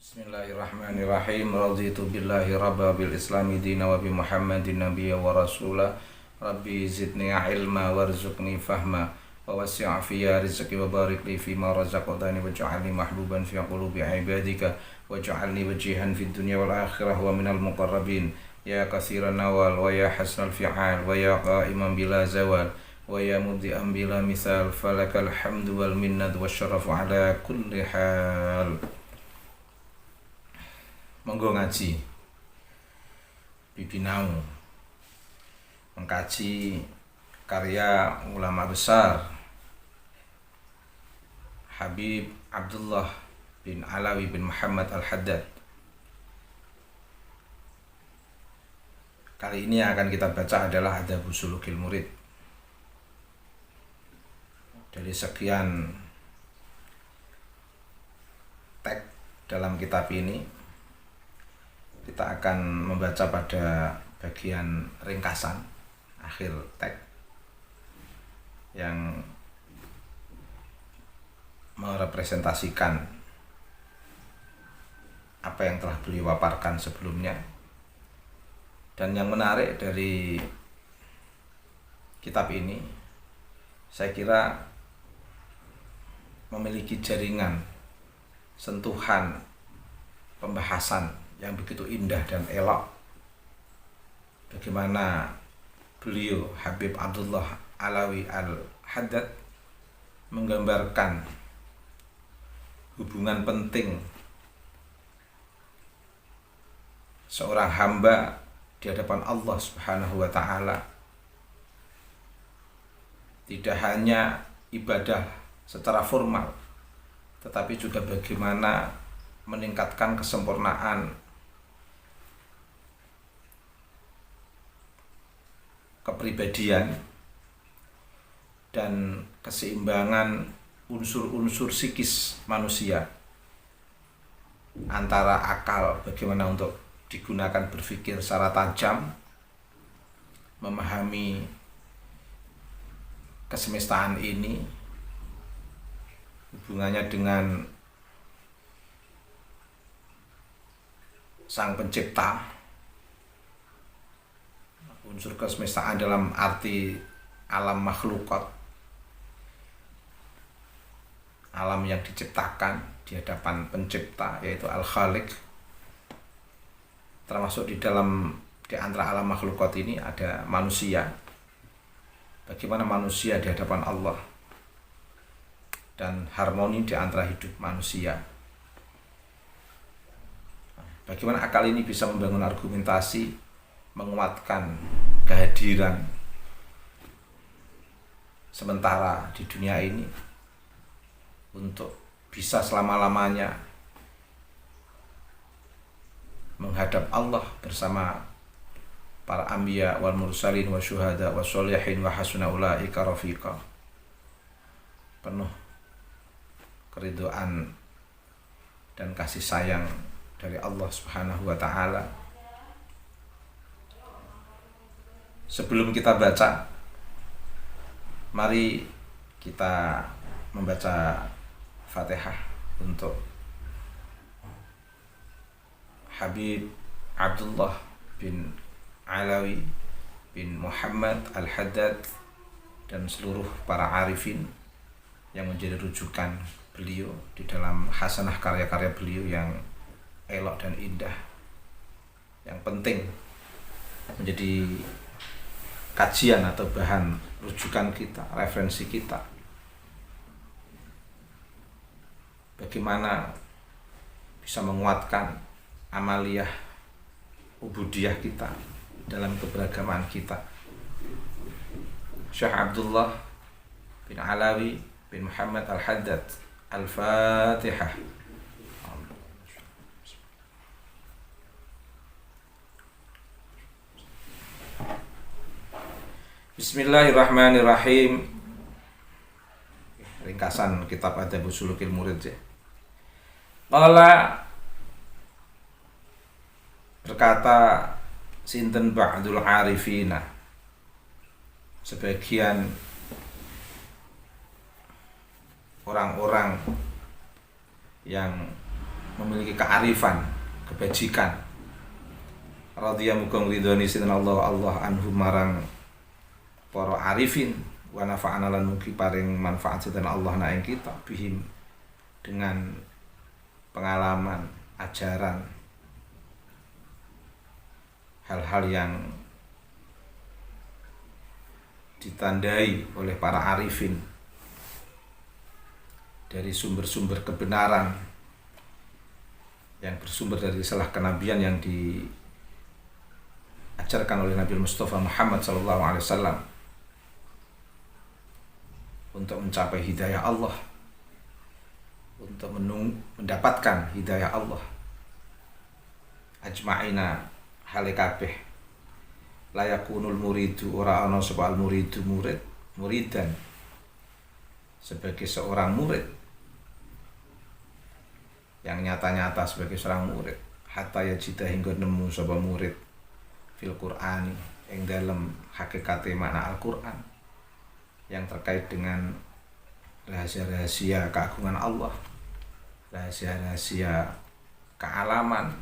Bismillahirrahmanirrahim. Raditu billahi rabba bil islami dina wa bi Muhammadin nabiyya wa rasula. Rabbi zidni ilma warzuqni fahma wa wasi' fiya rizqi wa barik li fima razaqtani waj'alni mahbuban fi qulubi ibadika waj'alni wajihan fid dunya wal akhirah wa minal muqarrabin ya katsiran nawal wa ya hasnal fi'al wa ya qa'iman bila zawal wa ya mubdi'an bila misal falakal hamdu wal minnat wasyarafu ala kulli hal. Monggo ngaji Bibinau mengkaji karya ulama besar Habib Abdullah bin Alawi bin Muhammad Al-Haddad. Kali ini yang akan kita baca adalah Adabus Sulukil Murid. Dari sekian teks dalam kitab ini, kita akan membaca pada bagian ringkasan akhir teks yang merepresentasikan apa yang telah beliau paparkan sebelumnya. Dan yang menarik dari kitab ini, saya kira memiliki jaringan sentuhan pembahasan yang begitu indah dan elok. Bagaimana beliau Habib Abdullah Alawi Al-Haddad menggambarkan hubungan penting seorang hamba di hadapan Allah Subhanahu wa taala. Tidak hanya ibadah secara formal, tetapi juga bagaimana meningkatkan kesempurnaan kepribadian dan keseimbangan unsur-unsur psikis manusia, antara akal bagaimana untuk digunakan berpikir secara tajam, memahami kesemestaan ini, hubungannya dengan Sang Pencipta, unsur kesemestaan dalam arti alam makhlukat, alam yang diciptakan di hadapan Pencipta yaitu Al-Khaliq. Termasuk di antara alam makhlukat ini ada manusia. Bagaimana manusia di hadapan Allah dan harmoni di antara hidup manusia. Bagaimana akal ini bisa membangun argumentasi, menguatkan kehadiran sementara di dunia ini untuk bisa selama-lamanya menghadap Allah bersama para anbiya wal mursalin wa syuhada wa sholihin wa hasuna ulaika rafiqa. Penuh keridhaan dan kasih sayang dari Allah Subhanahu wa taala. Sebelum kita baca, mari kita membaca Fatihah untuk Habib Abdullah bin Alawi bin Muhammad Al-Haddad dan seluruh para arifin yang menjadi rujukan beliau di dalam hasanah karya-karya beliau yang elok dan indah, yang penting menjadi kajian atau bahan rujukan kita, referensi kita. Bagaimana bisa menguatkan amaliyah ubudiyah kita dalam keberagaman kita. Syekh Abdullah bin Alawi bin Muhammad Al-Haddad. Al-Fatihah. Bismillahirrahmanirrahim. Ringkasan kitab Adabus Sulukil Murid ya. Qala, berkata sinten ba'dul arifina, sebagian orang-orang yang memiliki kearifan, kebajikan. Radhiya muga ridhoni sinten Allah anhu marang para arifin wa nafa'ana lan mugi paring manfaat sinten Allah na ing kita bihim dengan pengalaman, ajaran, hal-hal yang ditandai oleh para arifin dari sumber-sumber kebenaran yang bersumber dari risalah kenabian yang diajarkan oleh Nabi Mustafa Muhammad SAW untuk mencapai hidayah Allah, untuk mendapatkan hidayah Allah. Ajma'ina hale kabeh layakunul muridu ora ana sapa al muridu muridan sebagai seorang murid yang nyata-nyata sebagai seorang murid hatta yajida hingga nemu sapa murid fil Qur'ani ing dalem hakikate makna Al-Qur'an yang terkait dengan rahasia-rahasia keagungan Allah, rahasia-rahasia kealaman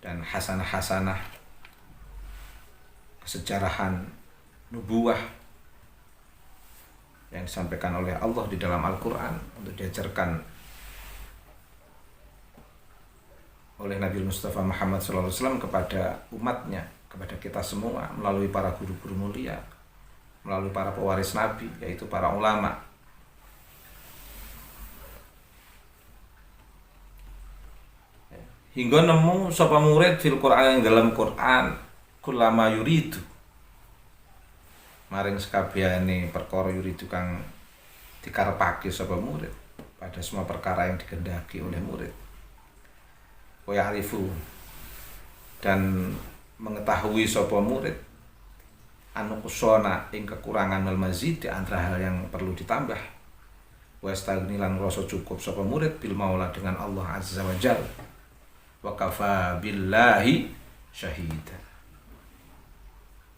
dan hasanah-hasanah kesejarahan nubuwah yang disampaikan oleh Allah di dalam Al-Quran untuk diajarkan oleh Nabi Mustafa Muhammad SAW kepada umatnya, kepada kita semua melalui para guru-guru mulia, melalui para pewaris Nabi, yaitu para ulama. Hingga nemu sapa murid fil Quran yang dalam Quran kulama yuridu maring sekabehane perkara yuridu kang dikarepake sapa murid pada semua perkara yang dikehendaki oleh murid. Wa ya'rifu dan mengetahui sapa murid anu kusona ing kekurangan wal mazid di antara hal yang perlu ditambah. Wa astagni lan rasa cukup sapa murid bil maula dengan Allah azza wa jalla. Wa kafa billahi syahida.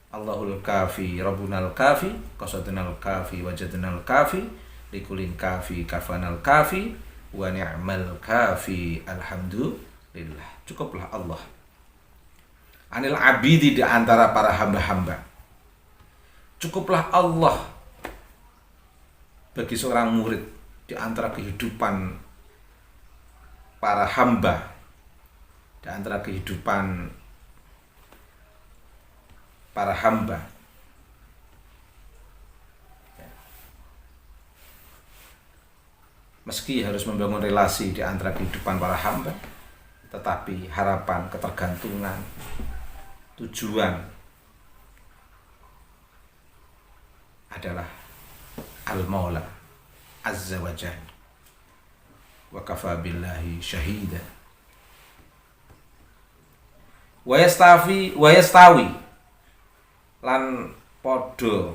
Allahul kafi rabbunal kafi qasadnal kafi wajadnal kafi likulin kafi kafanal kafi wa ni'mal kafi alhamdulillah. Cukuplah Allah anil abidi di antara para hamba-hamba. Cukuplah Allah bagi seorang murid di antara kehidupan para hamba, di antara kehidupan para hamba. Meski harus membangun relasi di antara kehidupan para hamba, tetapi harapan, ketergantungan, tujuan adalah Al-Maula Azza wa Jalla. Wa kafa billahi syahida. Wa yastawi lan padha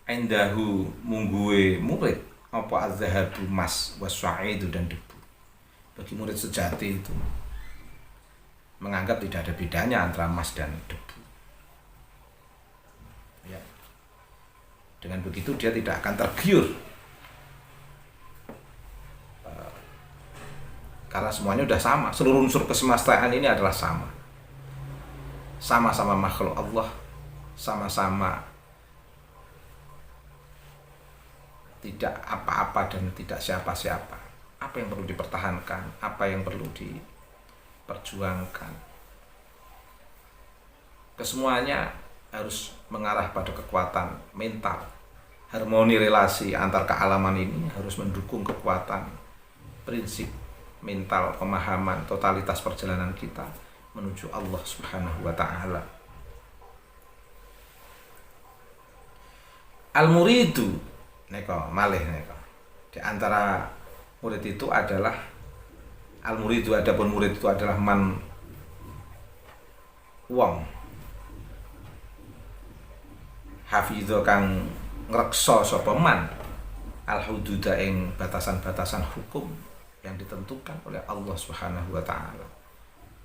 endahu mungguwe murid apa az-zahabu mas was-sa'idu dan debu. Bagi murid sejati itu menganggap tidak ada bedanya antara emas dan debu. Ya. Dengan begitu dia tidak akan tergiur karena semuanya sudah sama. Seluruh unsur kesemestaan ini adalah sama. Sama-sama makhluk Allah, sama-sama tidak apa-apa dan tidak siapa-siapa. Apa yang perlu dipertahankan, apa yang perlu diperjuangkan, kesemuanya harus mengarah pada kekuatan mental. Harmoni relasi antar kealaman ini harus mendukung kekuatan prinsip mental, pemahaman, totalitas perjalanan kita menuju Allah Subhanahu wa ta'ala. Al-muridu neka malih neka di antara murid itu adalah al-muridu, adapun murid itu adalah man wong hafidho kang ngreksa sapa man al-hududa ing batasan-batasan hukum yang ditentukan oleh Allah Subhanahu wa ta'ala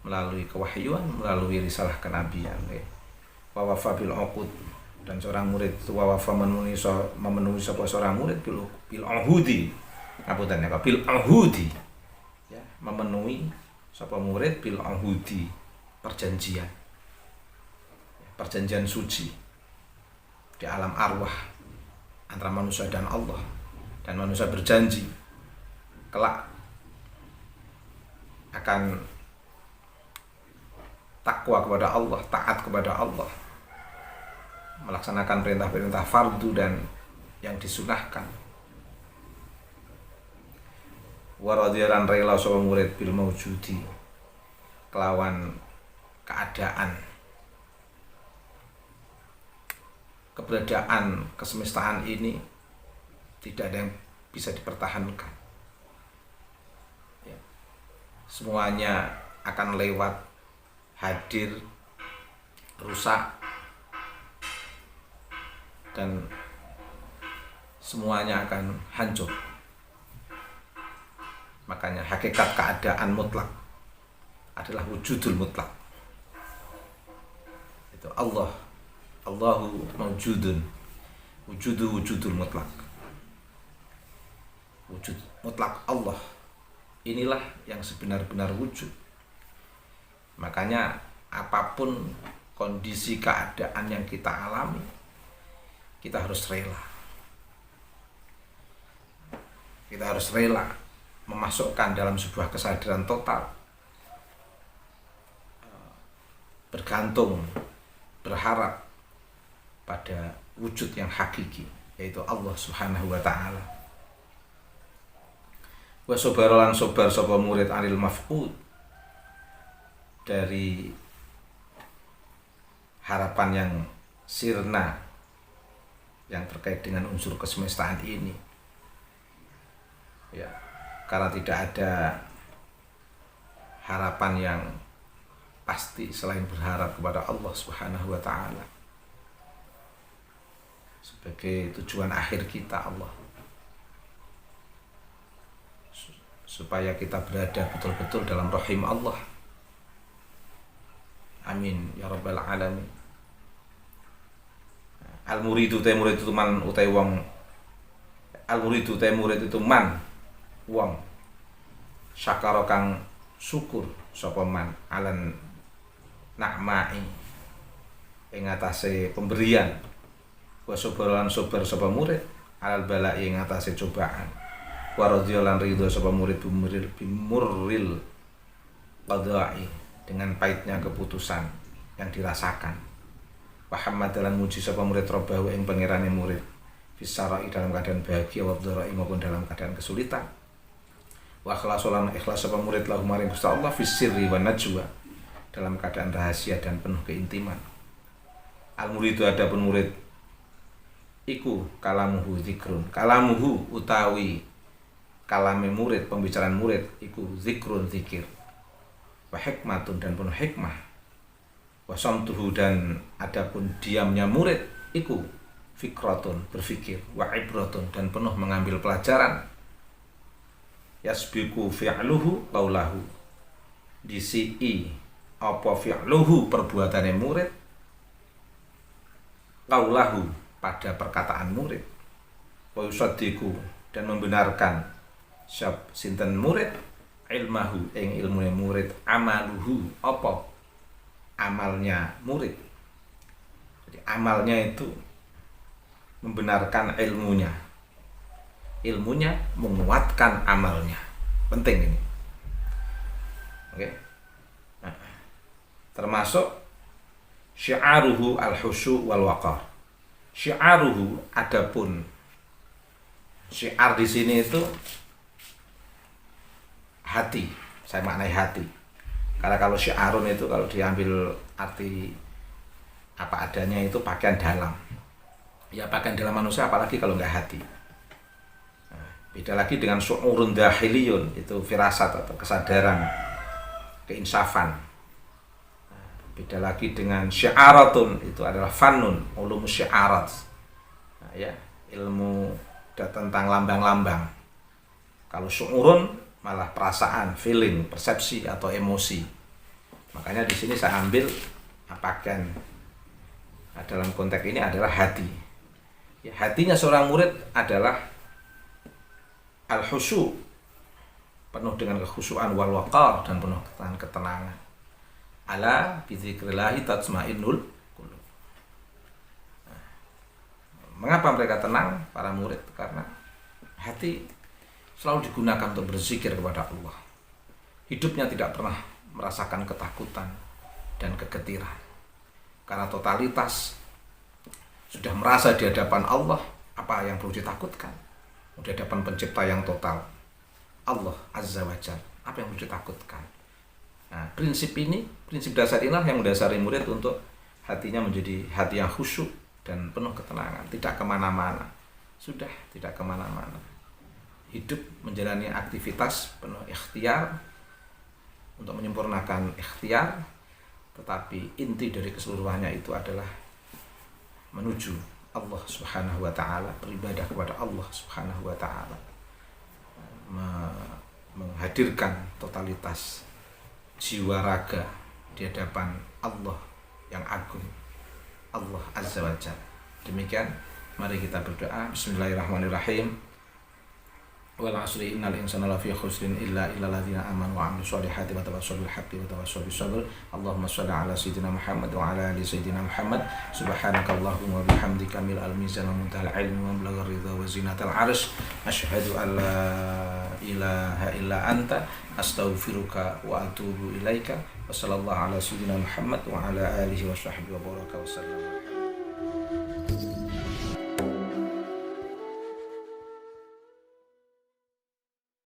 melalui kewahyuan, melalui risalah kenabian. Wa wafa bil uqud, dan seorang murid itu wa wafa memenuhi sapa seorang murid bil uhudi. Ngapunten ya, bil uhudi memenuhi sapa murid bil ahudi, perjanjian suci di alam arwah antara manusia dan Allah, dan manusia berjanji kelak akan takwa kepada Allah, taat kepada Allah, melaksanakan perintah-perintah fardu dan yang disunahkan. Wa radhiyalan rela sapa murid bil maujudi, kelawan keadaan, keberadaan kesemestaan ini tidak ada yang bisa dipertahankan. Ya. Semuanya akan lewat, hadir, rusak, dan semuanya akan hancur. Makanya hakikat keadaan mutlak adalah wujudul mutlak. Itu Allahu mawjudun, wujudul mutlak. Wujud mutlak Allah, inilah yang sebenar-benar wujud. Makanya apapun kondisi keadaan yang kita alami, kita harus rela. Kita harus rela memasukkan dalam sebuah kesadaran total, bergantung, berharap pada wujud yang hakiki, yaitu Allah Subhanahu wa ta'ala. Wa sobarolan sobar sapa murid anil maf'ud, dari harapan yang sirna yang terkait dengan unsur kesemestaan ini. Ya, karena tidak ada harapan yang pasti selain berharap kepada Allah Subhanahu wa ta'ala sebagai tujuan akhir kita, Allah, supaya kita berada betul-betul dalam rahim Allah. Amin ya rabbal alamin. Al-muridu te murid itu man utai wong. Al-muridu te murid itu man wong. Syakara kang syukur sapa man alan na'mai ing atase pemberian. Wa sabaran sabar sapa murid alal balai ing atase cobaan. Wa radhiyalan ridho sapa murid bimurril qada'i, dengan pahitnya keputusan yang dirasakan. Muhammad dalam muji sapa murid robahu ing pangerane murid fisarai, dalam keadaan bahagia, wa dharai maupun dalam keadaan kesulitan. Wa ikhlasolan ikhlas sapa murid lahu maring Gusti Allah fisirri wa najwa, dalam keadaan rahasia dan penuh keintiman. Al muridu adapun murid iku kalamuhu zikrun, kalamuhu utawi kalame murid, pembicaraan murid iku zikrun zikir, wa hikmatun dan penuh hikmah, wa samtuhu dan adapun diamnya murid iku fikratun berfikir, wa ibratun dan penuh mengambil pelajaran, yasbiku fi'luhu qaulahu disi apa fi'luhu perbuatane murid, qaulahu pada perkataan murid, wa yusaddiqu dan membenarkan syab sinten murid ilmahu ing ilmune murid, amaluhu apa amalnya murid. Jadi amalnya itu membenarkan ilmunya, ilmunya menguatkan amalnya. Penting ini. Oke. Nah, termasuk syi'aruhu al-husyu wal waqar. Syi'aruhu, adapun syiar di sini itu hati, saya maknai hati. Karena kalau syiarun itu kalau diambil arti apa adanya itu pakaian dalam. Ya pakaian dalam manusia, apalagi kalau nggak hati. Nah, beda lagi dengan syu'urun dahiliyun, itu firasat atau kesadaran, keinsafan. Nah, beda lagi dengan syiaratun, itu adalah fanun, ulum syiarat. Nah, ya, ilmu tentang lambang-lambang. Kalau syu'urun malah perasaan, feeling, persepsi atau emosi. Makanya di sini saya ambil pakaian dalam konteks ini adalah hati. Ya, hatinya seorang murid adalah al-husyu penuh dengan kekhusyuan wal waqar dan penuh dengan ketenangan. Ala bi dzikrillahi tatmainnul qulub. Mengapa mereka tenang para murid? Karena hati selalu digunakan untuk berzikir kepada Allah. Hidupnya tidak pernah merasakan ketakutan dan kegetiran. Karena totalitas sudah merasa di hadapan Allah, apa yang perlu ditakutkan? Di hadapan pencipta yang total, Allah Azza wa Jalla, apa yang perlu ditakutkan? Nah, prinsip dasar inilah yang mendasari murid untuk hatinya menjadi hati yang khusyuk dan penuh ketenangan, tidak kemana-mana. Sudah tidak kemana-mana. Hidup menjalani aktivitas penuh ikhtiar untuk menyempurnakan ikhtiar, tetapi inti dari keseluruhannya itu adalah menuju Allah Subhanahu wa ta'ala, beribadah kepada Allah Subhanahu wa ta'ala, menghadirkan totalitas jiwa raga di hadapan Allah yang agung, Allah Azza wa Jalla. Demikian, mari kita berdoa. Bismillahirrahmanirrahim. Wal 'asri innal insana lafi khusrin illa alladzina amanu wa 'amilus solihati wa tawassaw bil haqqi wa tawassaw bis sabr. Allahumma shalli 'ala sayyidina Muhammad wa 'ala ali sayyidina Muhammad. Subhanakallahumma wa bihamdika mil'al mizan wa muntal ilmi wa blagha ridha wa zinatal 'arsy. Asyhadu an la ilaha illa anta astaghfiruka wa atubu ilaika. Wassallallahu 'ala sayyidina Muhammad wa 'ala alihi wa sahbihi wa baraka wa sallam.